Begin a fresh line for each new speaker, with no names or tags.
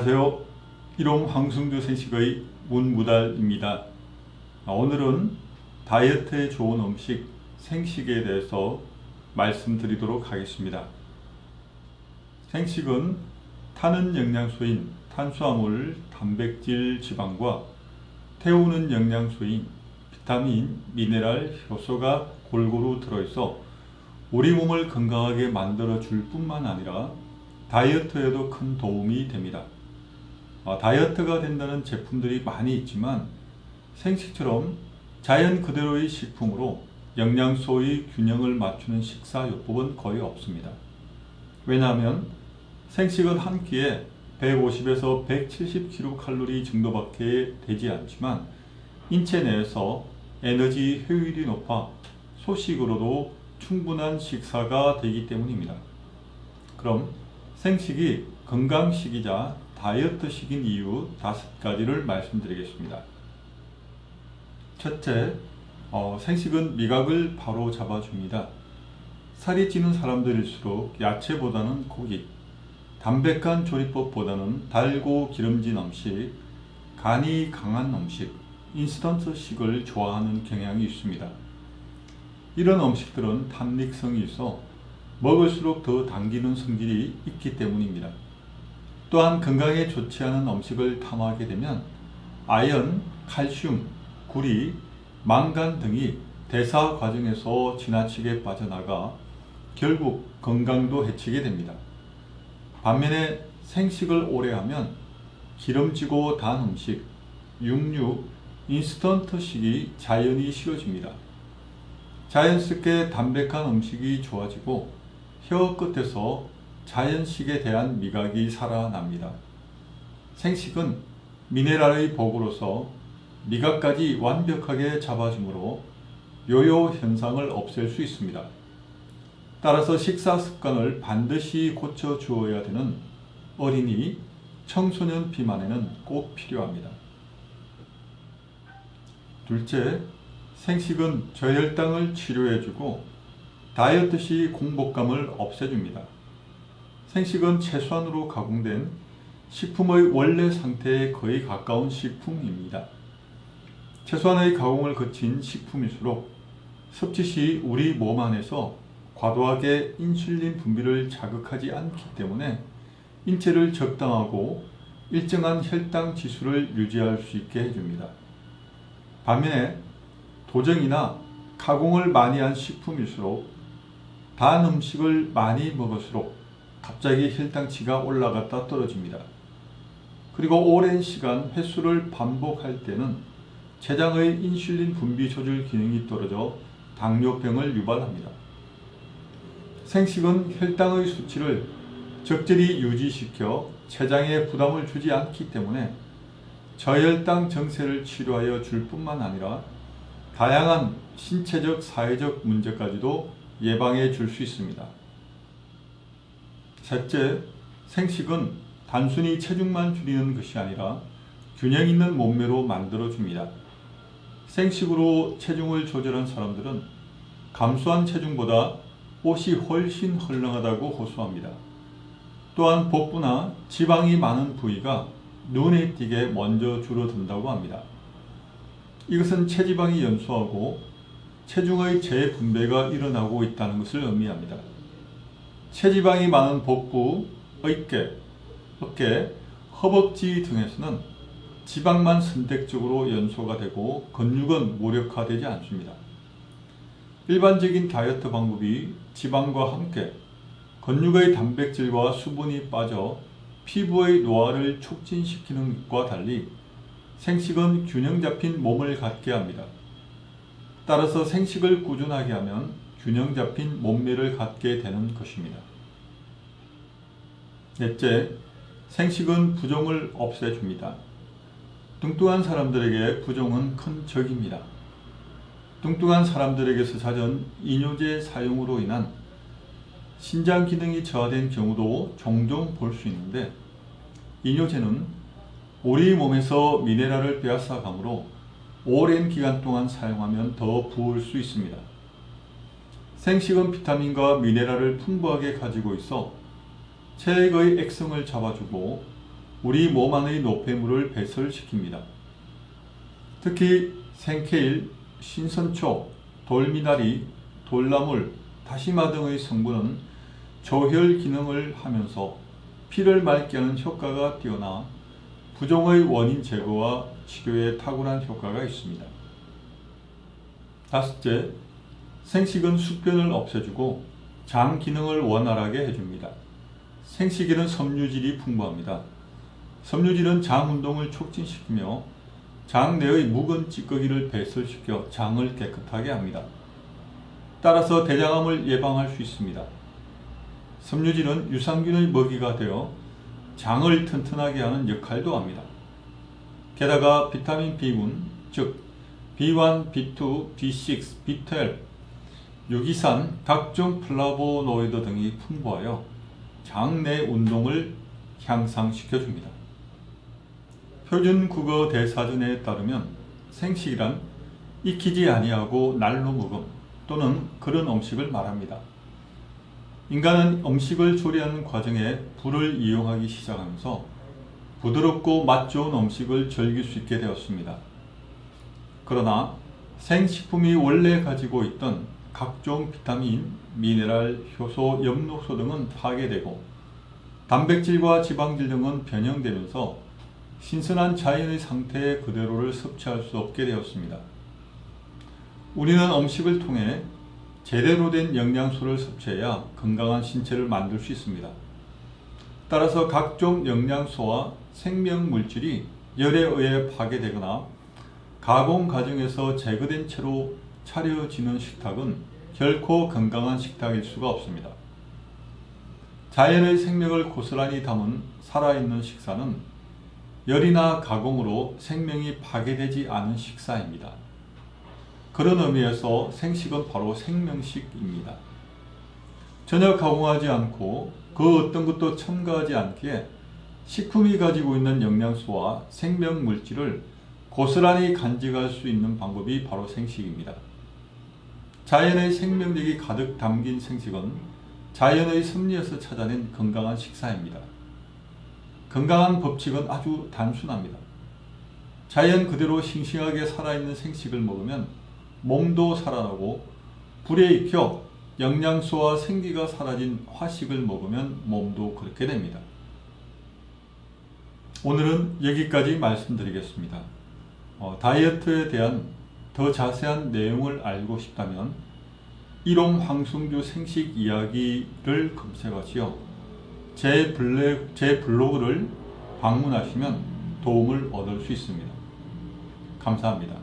안녕하세요. 일용 황승주 생식의 문무달입니다. 오늘은 다이어트에 좋은 음식 생식에 대해서 말씀드리도록 하겠습니다. 생식은 타는 영양소인 탄수화물, 단백질, 지방과 태우는 영양소인 비타민, 미네랄, 효소가 골고루 들어있어 우리 몸을 건강하게 만들어 줄 뿐만 아니라 다이어트에도 큰 도움이 됩니다. 다이어트가 된다는 제품들이 많이 있지만 생식처럼 자연 그대로의 식품으로 영양소의 균형을 맞추는 식사요법은 거의 없습니다. 왜냐하면 생식은 한 끼에 150에서 170kcal 정도밖에 되지 않지만 인체 내에서 에너지 효율이 높아 소식으로도 충분한 식사가 되기 때문입니다. 그럼 생식이 건강식이자 다이어트식인 이유 5가지를 말씀드리겠습니다. 첫째, 생식은 미각을 바로 잡아줍니다. 살이 찌는 사람들일수록 야채보다는 고기, 담백한 조리법보다는 달고 기름진 음식, 간이 강한 음식, 인스턴트식을 좋아하는 경향이 있습니다. 이런 음식들은 탄력성이 있어 먹을수록 더 당기는 성질이 있기 때문입니다. 또한 건강에 좋지 않은 음식을 탐하게 되면 아연, 칼슘, 구리, 망간 등이 대사 과정에서 지나치게 빠져나가 결국 건강도 해치게 됩니다. 반면에 생식을 오래 하면 기름지고 단 음식, 육류, 인스턴트식이 자연히 싫어집니다. 자연스럽게 담백한 음식이 좋아지고 혀 끝에서 자연식에 대한 미각이 살아납니다. 생식은 미네랄의 복으로서 미각까지 완벽하게 잡아주므로 요요 현상을 없앨 수 있습니다. 따라서 식사 습관을 반드시 고쳐 주어야 되는 어린이, 청소년 비만에는 꼭 필요합니다. 둘째, 생식은 저혈당을 치료해주고 다이어트 시 공복감을 없애줍니다. 생식은 최소한으로 가공된 식품의 원래 상태에 거의 가까운 식품입니다. 최소한의 가공을 거친 식품일수록 섭취 시 우리 몸 안에서 과도하게 인슐린 분비를 자극하지 않기 때문에 인체를 적당하고 일정한 혈당 지수를 유지할 수 있게 해줍니다. 반면에 도정이나 가공을 많이 한 식품일수록 단 음식을 많이 먹을수록 갑자기 혈당치가 올라갔다 떨어집니다. 그리고 오랜 시간 횟수를 반복할 때는 췌장의 인슐린 분비 조절 기능이 떨어져 당뇨병을 유발합니다. 생식은 혈당의 수치를 적절히 유지시켜 췌장에 부담을 주지 않기 때문에 저혈당 증세를 치료하여 줄 뿐만 아니라 다양한 신체적, 사회적 문제까지도 예방해 줄 수 있습니다. 셋째, 생식은 단순히 체중만 줄이는 것이 아니라 균형 있는 몸매로 만들어 줍니다. 생식으로 체중을 조절한 사람들은 감소한 체중보다 옷이 훨씬 헐렁하다고 호소합니다. 또한 복부나 지방이 많은 부위가 눈에 띄게 먼저 줄어든다고 합니다. 이것은 체지방이 연소하고 체중의 재분배가 일어나고 있다는 것을 의미합니다. 체지방이 많은 복부, 어깨, 허벅지 등에서는 지방만 선택적으로 연소가 되고 근육은 무력화되지 않습니다. 일반적인 다이어트 방법이 지방과 함께 근육의 단백질과 수분이 빠져 피부의 노화를 촉진시키는 것과 달리 생식은 균형 잡힌 몸을 갖게 합니다. 따라서 생식을 꾸준하게 하면 균형 잡힌 몸매를 갖게 되는 것입니다. 넷째, 생식은 부종을 없애줍니다. 뚱뚱한 사람들에게 부종은 큰 적입니다. 뚱뚱한 사람들에게서 잦은 이뇨제 사용으로 인한 신장 기능이 저하된 경우도 종종 볼 수 있는데 이뇨제는 우리 몸에서 미네랄을 빼앗아 가므로 오랜 기간 동안 사용하면 더 부을 수 있습니다. 생식은 비타민과 미네랄을 풍부하게 가지고 있어 체액의 액성을 잡아주고 우리 몸 안의 노폐물을 배설시킵니다. 특히 생케일, 신선초, 돌미나리, 돌나물, 다시마 등의 성분은 조혈 기능을 하면서 피를 맑게 하는 효과가 뛰어나 부종의 원인 제거와 치료에 탁월한 효과가 있습니다. 다섯째, 생식은 숙변을 없애주고 장 기능을 원활하게 해줍니다. 생식에는 섬유질이 풍부합니다. 섬유질은 장 운동을 촉진시키며 장 내의 묵은 찌꺼기를 배설시켜 장을 깨끗하게 합니다. 따라서 대장암을 예방할 수 있습니다. 섬유질은 유산균의 먹이가 되어 장을 튼튼하게 하는 역할도 합니다. 게다가 비타민 B군, 즉 B1, B2, B6, B12, 유기산, 각종 플라보노이드 등이 풍부하여 장내 운동을 향상시켜줍니다. 표준국어 대사전에 따르면 생식이란 익히지 아니하고 날로 먹음 또는 그런 음식을 말합니다. 인간은 음식을 조리하는 과정에 불을 이용하기 시작하면서 부드럽고 맛 좋은 음식을 즐길 수 있게 되었습니다. 그러나 생식품이 원래 가지고 있던 각종 비타민, 미네랄, 효소, 엽록소 등은 파괴되고 단백질과 지방질 등은 변형되면서 신선한 자연의 상태 그대로를 섭취할 수 없게 되었습니다. 우리는 음식을 통해 제대로 된 영양소를 섭취해야 건강한 신체를 만들 수 있습니다. 따라서 각종 영양소와 생명물질이 열에 의해 파괴되거나 가공 과정에서 제거된 채로 차려지는 식탁은 결코 건강한 식탁일 수가 없습니다. 자연의 생명을 고스란히 담은 살아있는 식사는 열이나 가공으로 생명이 파괴되지 않은 식사입니다. 그런 의미에서 생식은 바로 생명식입니다. 전혀 가공하지 않고 그 어떤 것도 첨가하지 않기에 식품이 가지고 있는 영양소와 생명물질을 고스란히 간직할 수 있는 방법이 바로 생식입니다. 자연의 생명력이 가득 담긴 생식은 자연의 섭리에서 찾아낸 건강한 식사입니다. 건강한 법칙은 아주 단순합니다. 자연 그대로 싱싱하게 살아있는 생식을 먹으면 몸도 살아나고 불에 익혀 영양소와 생기가 사라진 화식을 먹으면 몸도 그렇게 됩니다. 오늘은 여기까지 말씀드리겠습니다. 다이어트에 대한 더 자세한 내용을 알고 싶다면 일용 황승주 생식 이야기를 검색하시어 제 블로그를 방문하시면 도움을 얻을 수 있습니다. 감사합니다.